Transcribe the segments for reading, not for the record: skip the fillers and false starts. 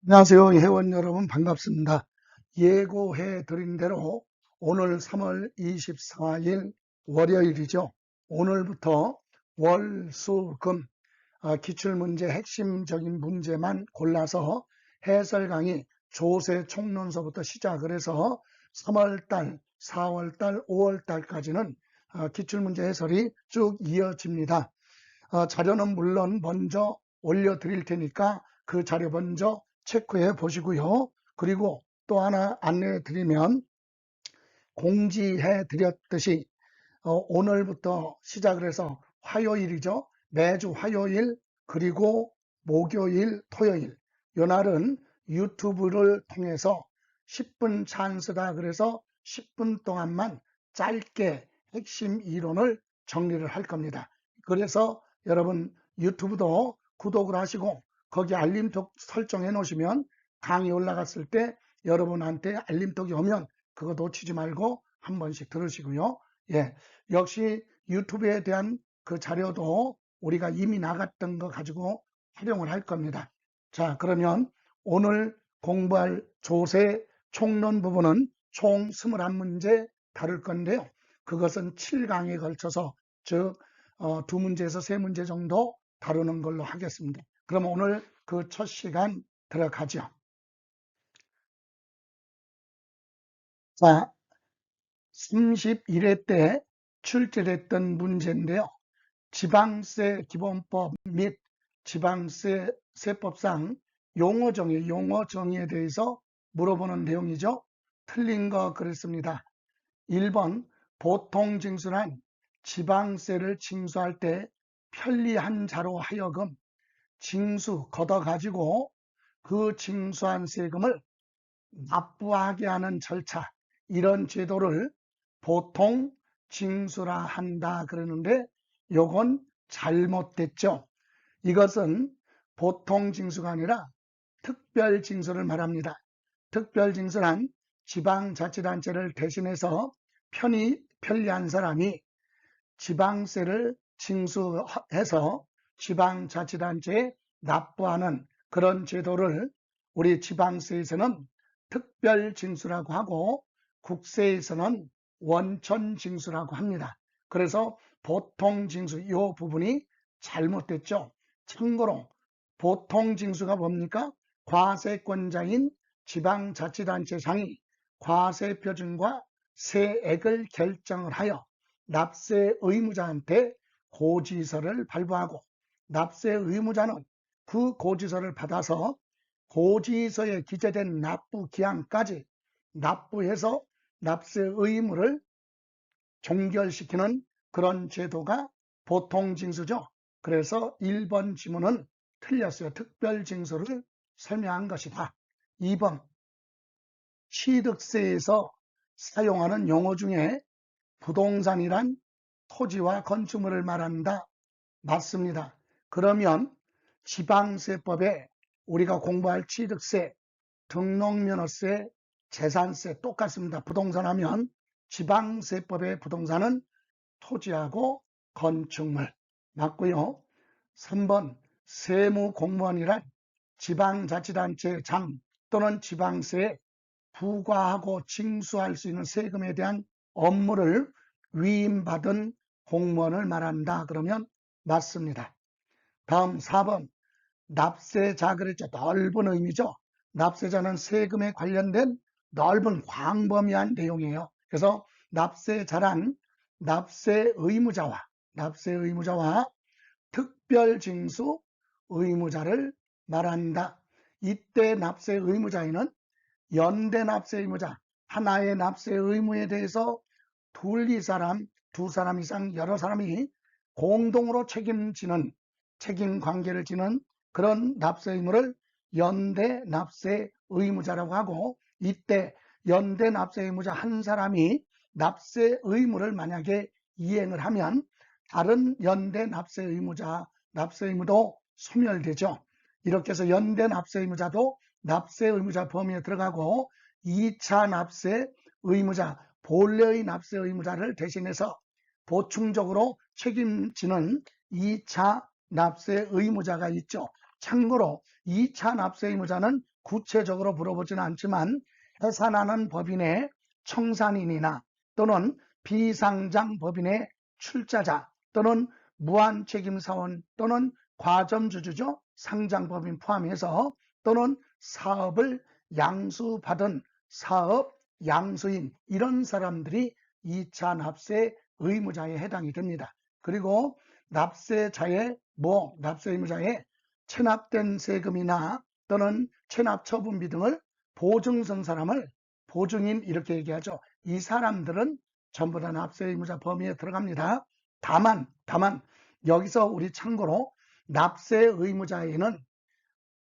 안녕하세요. 회원 여러분 반갑습니다. 예고해 드린 대로 오늘 3월 24일 월요일이죠. 오늘부터 월, 수, 금 기출문제 핵심적인 문제만 골라서 해설 강의 조세 총론서부터 시작을 해서 3월달, 4월달, 5월달까지는 기출문제 해설이 쭉 이어집니다. 자료는 물론 먼저 올려드릴 테니까 그 자료 먼저 체크해 보시고요. 그리고 또 하나 안내해 드리면 공지해 드렸듯이 오늘부터 시작을 해서 화요일이죠. 매주 화요일 그리고 목요일, 토요일 요 날은 유튜브를 통해서 10분 찬스다 그래서 10분 동안만 짧게 핵심 이론을 정리를 할 겁니다. 그래서 여러분 유튜브도 구독을 하시고 거기 알림톡 설정해 놓으시면 강의 올라갔을 때 여러분한테 알림톡이 오면 그거 놓치지 말고 한 번씩 들으시고요. 예, 역시 유튜브에 대한 그 자료도 우리가 이미 나갔던 거 가지고 활용을 할 겁니다. 자, 그러면 오늘 공부할 조세 총론 부분은 총 21문제 다룰 건데요. 그것은 7강에 걸쳐서 즉 2문제에서 3문제 정도 다루는 걸로 하겠습니다. 그럼 오늘 그 첫 시간 들어가죠. 자, 31회 때 출제됐던 문제인데요. 지방세 기본법 및 지방세 세법상 용어 정의에 대해서 물어보는 내용이죠. 틀린 거 그랬습니다. 1번 보통징수란 지방세를 징수할 때 편리한 자로 하여금 징수 걷어가지고 그 징수한 세금을 납부하게 하는 절차, 이런 제도를 보통 징수라 한다 그러는데 요건 잘못됐죠. 이것은 보통 징수가 아니라 특별 징수를 말합니다. 특별 징수란 지방자치단체를 대신해서 편리한 사람이 지방세를 징수해서 지방자치단체에 납부하는 그런 제도를 우리 지방세에서는 특별징수라고 하고 국세에서는 원천징수라고 합니다. 그래서 보통징수 이 부분이 잘못됐죠. 참고로 보통징수가 뭡니까? 과세권자인 지방자치단체장이 과세표준과 세액을 결정을 하여 납세 의무자한테 고지서를 발부하고 납세 의무자는 그 고지서를 받아서 고지서에 기재된 납부 기한까지 납부해서 납세 의무를 종결시키는 그런 제도가 보통징수죠. 그래서 1번 지문은 틀렸어요. 특별징수를 설명한 것이다. 2번 취득세에서 사용하는 용어 중에 부동산이란 토지와 건축물을 말한다. 맞습니다. 그러면 지방세법에 우리가 공부할 취득세, 등록면허세, 재산세 똑같습니다. 부동산 하면 지방세법의 부동산은 토지하고 건축물 맞고요. 3번 세무공무원이란 지방자치단체장 또는 지방세에 부과하고 징수할 수 있는 세금에 대한 업무를 위임받은 공무원을 말한다. 그러면 맞습니다. 다음 4번 납세자 그랬죠. 넓은 의미죠. 납세자는 세금에 관련된 넓은 광범위한 내용이에요. 그래서 납세자란 납세의무자와 특별징수 의무자를 말한다. 이때 납세의무자에는 연대 납세의무자, 하나의 납세의무에 대해서 두 사람 이상 여러 사람이 공동으로 책임지는 책임 관계를 지는 그런 납세 의무를 연대 납세 의무자라고 하고, 이때 연대 납세 의무자 한 사람이 납세 의무를 만약에 이행을 하면 다른 연대 납세 의무도 소멸되죠. 이렇게 해서 연대 납세 의무자도 납세 의무자 범위에 들어가고 2차 납세 의무자, 본래의 납세 의무자를 대신해서 보충적으로 책임지는 2차 납세 의무자가 있죠. 참고로 2차 납세 의무자는 구체적으로 물어보지는 않지만 해산하는 법인의 청산인이나 또는 비상장 법인의 출자자 또는 무한책임사원 또는 과점주주죠. 상장법인 포함해서 또는 사업을 양수받은 사업 양수인 이런 사람들이 2차 납세 의무자에 해당이 됩니다. 그리고 납세자의 납세 의무자의 체납된 세금이나 또는 체납처분비 등을 보증선 사람을 보증인 이렇게 얘기하죠. 이 사람들은 전부 다 납세 의무자 범위에 들어갑니다. 다만 여기서 우리 참고로 납세 의무자에는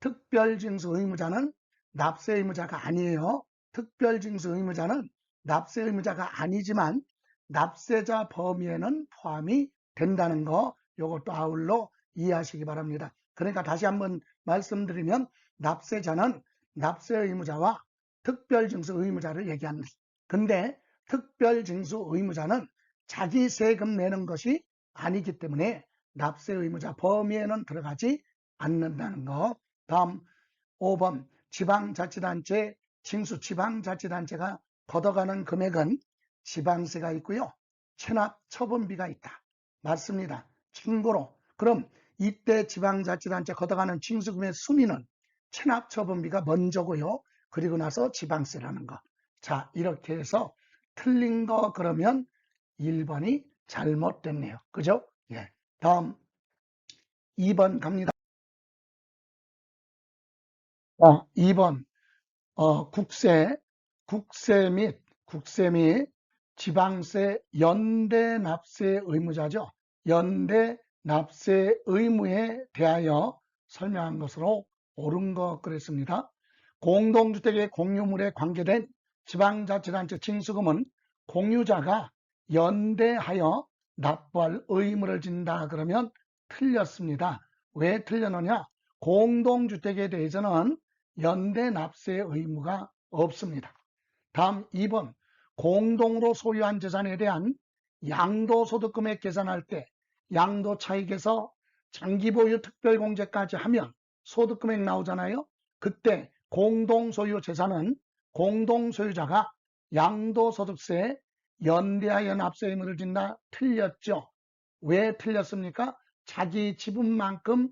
특별징수 의무자는 납세 의무자가 아니에요. 특별징수 의무자는 납세 의무자가 아니지만 납세자 범위에는 포함이 된다는 거 이것도 아울러 이해하시기 바랍니다. 그러니까 다시 한번 말씀드리면 납세자는 납세 의무자와 특별징수 의무자를 얘기합니다. 근데 특별징수 의무자는 자기 세금 내는 것이 아니기 때문에 납세 의무자 범위에는 들어가지 않는다는 거. 다음 5번 지방자치단체 징수 지방자치단체가 걷어가는 금액은 지방세가 있고요. 체납처분비가 있다. 맞습니다. 참고로 그럼 이때 지방자치단체 걷어가는 징수금의 순위는 체납처분비가 먼저고요. 그리고 나서 지방세라는 거. 자, 이렇게 해서 틀린 거 그러면 1번이 잘못됐네요. 그죠? 예. 다음 2번 갑니다. 2번 국세 및 지방세 연대 납세 의무자죠. 연대 납세 의무에 대하여 설명한 것으로 옳은 것 그랬습니다. 공동주택의 공유물에 관계된 지방자치단체 징수금은 공유자가 연대하여 납부할 의무를 진다 그러면 틀렸습니다. 왜 틀렸느냐? 공동주택에 대해서는 연대 납세 의무가 없습니다. 다음 2번 공동으로 소유한 재산에 대한 양도소득금액 계산할 때 양도차익에서 장기보유 특별공제까지 하면 소득금액 나오잖아요. 그때 공동소유 재산은 공동소유자가 양도소득세에 연대하여 납세 의무를 진다. 틀렸죠. 왜 틀렸습니까? 자기 지분만큼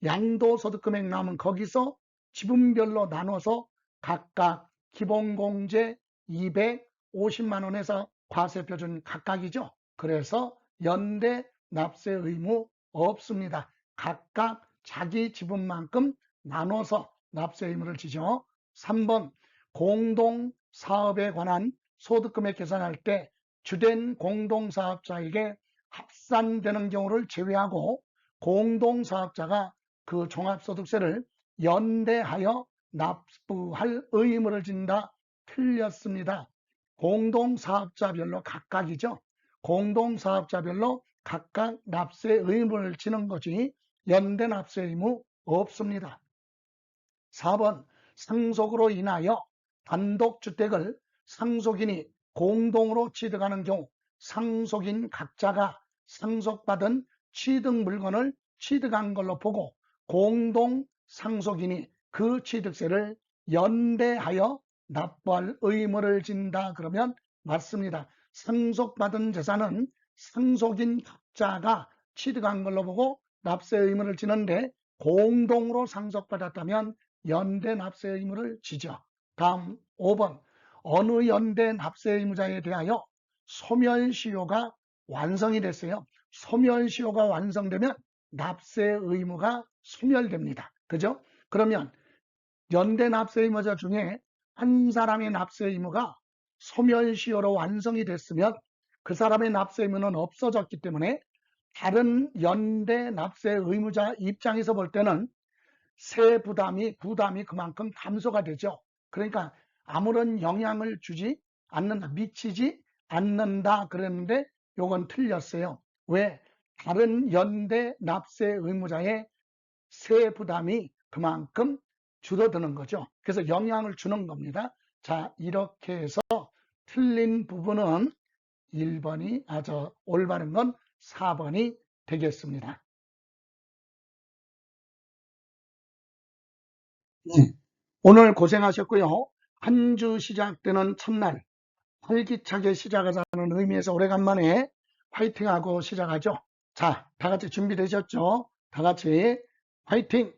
양도소득금액 나오면 거기서 지분별로 나눠서 각각 기본공제 250만원에서 과세표준 각각이죠. 그래서 연대 납세 의무 없습니다. 각각 자기 지분만큼 나눠서 납세 의무를 지죠. 3번 공동사업에 관한 소득금액 계산할 때 주된 공동사업자에게 합산되는 경우를 제외하고 공동사업자가 그 종합소득세를 연대하여 납부할 의무를 진다. 틀렸습니다. 공동사업자별로 각각이죠. 공동사업자별로 각각 납세 의무를 지는 거지 연대 납세 의무 없습니다. 4번 상속으로 인하여 단독주택을 상속인이 공동으로 취득하는 경우 상속인 각자가 상속받은 취득 물건을 취득한 걸로 보고 공동 상속인이 그 취득세를 연대하여 납부할 의무를 진다 그러면 맞습니다. 상속받은 재산은 상속인 각자가 취득한 걸로 보고 납세 의무를 지는데 공동으로 상속받았다면 연대 납세 의무를 지죠. 다음 5번 어느 연대 납세 의무자에 대하여 소멸시효가 완성이 됐어요. 소멸시효가 완성되면 납세 의무가 소멸됩니다. 그죠? 그러면 연대 납세 의무자 중에 한 사람의 납세 의무가 소멸시효로 완성이 됐으면 그 사람의 납세 의무는 없어졌기 때문에 다른 연대 납세 의무자 입장에서 볼 때는 세 부담이 그만큼 감소가 되죠. 그러니까 아무런 영향을 주지 않는다, 미치지 않는다 그랬는데 요건 틀렸어요. 왜? 다른 연대 납세 의무자의 세 부담이 그만큼 줄어드는 거죠. 그래서 영향을 주는 겁니다. 자, 이렇게 해서 틀린 부분은 1번이 올바른 건 4번이 되겠습니다. 네. 오늘 고생하셨고요. 한 주 시작되는 첫날 활기차게 시작하자는 의미에서 오래간만에 화이팅하고 시작하죠. 자, 다 같이 준비되셨죠? 다 같이 화이팅!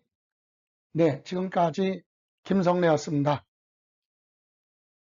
네, 지금까지 김성래였습니다.